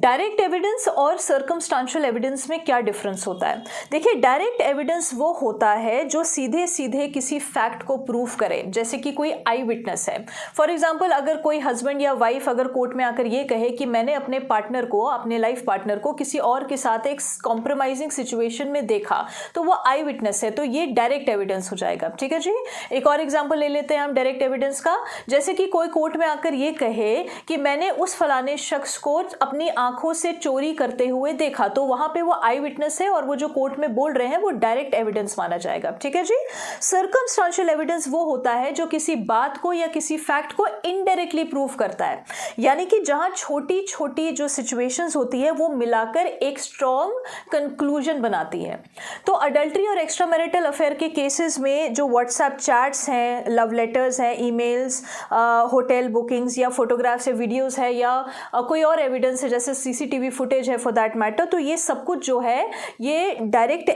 Direct evidence और circumstantial evidence में क्या डिफरेंस होता है? देखिए, डायरेक्ट एविडेंस वो होता है जो सीधे सीधे किसी फैक्ट को प्रूव करे, जैसे कि कोई आई विटनेस है। फॉर एग्जांपल, अगर कोई हस्बैंड या वाइफ अगर कोर्ट में आकर ये कहे कि मैंने अपने पार्टनर को, अपने लाइफ पार्टनर को किसी और के साथ एक कॉम्प्रोमाइजिंग सिचुएशन में देखा, तो वो आई विटनेस है, तो ये डायरेक्ट एविडेंस हो जाएगा। ठीक है जी। एक और एग्जाम्पल ले लेते हैं हम डायरेक्ट एविडेंस का, जैसे कि कोई कोर्ट में आकर ये कहे कि मैंने उस फलाने शख्स को अपनी आंखों से चोरी करते हुए देखा, तो वहां पे वो आई विटनेस है और वो जो कोर्ट में बोल रहे हैं वो डायरेक्ट एविडेंस माना जाएगा। ठीक है जी। सर्कमस्टांशियल एविडेंस वो होता है जो किसी बात को या किसी फैक्ट को इनडायरेक्टली प्रूव करता है, यानी कि जहां छोटी छोटी जो सिचुएशंस होती है वो मिलाकर एक स्ट्रॉन्ग कंक्लूजन बनाती है। तो अडल्ट्री और एक्स्ट्रा मैरिटल अफेयर के केसेस में जो व्हाट्सएप चैट्स हैं, लव लेटर्स हैं, ईमेल्स, होटल बुकिंग्स या फोटोग्राफ्स या वीडियोस है या कोई और एविडेंस है जैसे सीसीटीवी फुटेज है फॉर दैट मैटर, तो ये सब कुछ जो है ये डायरेक्ट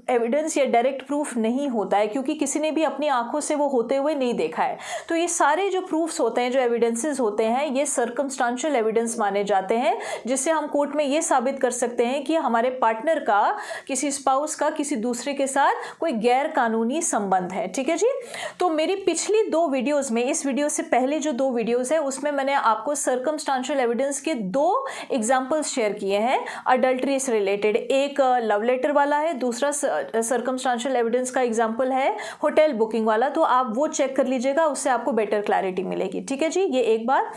एविडेंस या डायरेक्ट प्रूफ नहीं होता है, क्योंकि किसी ने भी अपनी आंखों से वो होते हुए नहीं देखा है। तो ये सारे जो प्रूफ्स होते हैं, जो एविडेंसेस होते हैं, ये सर्कमस्टांशियल एविडेंस माने जाते हैं, जिससे हम कोर्ट में ये साबित कर सकते हैं कि हमारे पार्टनर का, किसी स्पाउस का किसी दूसरे के साथ कोई गैर कानूनी संबंध है। ठीक है जी। तो मेरी पिछली 2 वीडियोस में, इस वीडियो से पहले जो 2 वीडियोस है उसमें मैंने आपको सर्कमस्टांशियल एविडेंस के 2 एग्जांपल्स शेयर किए हैं अडल्ट्री से रिलेटेड। एक लव लेटर वाला है, दूसरा सर्कमस्टांशियल एविडेंस का एग्जांपल है होटल बुकिंग वाला। तो आप वो चेक कर लीजिएगा, उससे आपको बेटर क्लैरिटी मिलेगी। ठीक है जी। ये एक बात।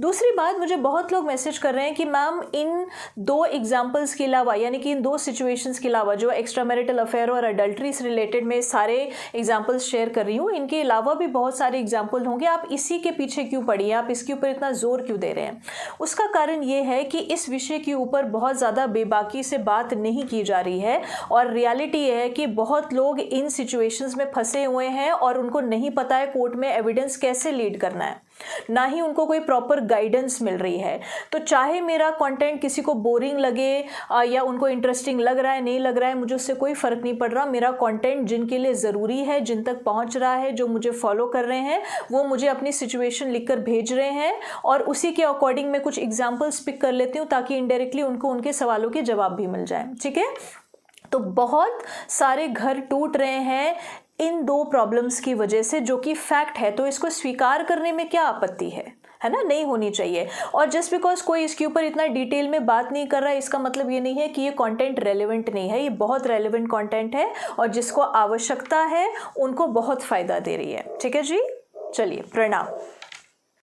दूसरी बात, मुझे बहुत लोग मैसेज कर रहे हैं कि मैम इन 2 एग्जाम्पल्स के अलावा, यानी कि इन 2 सिचुएशंस के अलावा, जो एक्स्ट्रा मैरिटल अफेयर और अडल्ट्री से रिलेटेड में सारे एग्जाम्पल्स शेयर कर रही हूँ, इनके अलावा भी बहुत सारे एग्जाम्पल होंगे, आप इसी के पीछे क्यों पड़ी हैं, आप इसके ऊपर इतना जोर क्यों दे रहे हैं? उसका कारण ये है कि इस विषय के ऊपर बहुत ज़्यादा बेबाकी से बात नहीं की जा रही है, और रियलिटी ये है कि बहुत लोग इन सिचुएशंस में फंसे हुए हैं और उनको नहीं पता है कोर्ट में एविडेंस कैसे लीड करना है, ना ही उनको कोई प्रॉपर गाइडेंस मिल रही है। तो चाहे मेरा कंटेंट किसी को बोरिंग लगे या उनको इंटरेस्टिंग लग रहा है, नहीं लग रहा है, मुझे उससे कोई फर्क नहीं पड़ रहा। मेरा कंटेंट जिनके लिए ज़रूरी है, जिन तक पहुंच रहा है, जो मुझे फॉलो कर रहे हैं, वो मुझे अपनी सिचुएशन लिखकर भेज रहे हैं और उसी के अकॉर्डिंग मैं कुछ एग्जाम्पल्स पिक कर लेती हूँ ताकि इनडायरेक्टली उनको उनके सवालों के जवाब भी मिल जाए। ठीक है। तो बहुत सारे घर टूट रहे हैं इन 2 प्रॉब्लम्स की वजह से, जो कि फैक्ट है। तो इसको स्वीकार करने में क्या आपत्ति है ना? नहीं होनी चाहिए। और जस्ट बिकॉज कोई इसके ऊपर इतना डिटेल में बात नहीं कर रहा है, इसका मतलब ये नहीं है कि ये कंटेंट रेलेवेंट नहीं है। ये बहुत रेलेवेंट कंटेंट है और जिसको आवश्यकता है उनको बहुत फायदा दे रही है। ठीक है जी। चलिए, प्रणाम।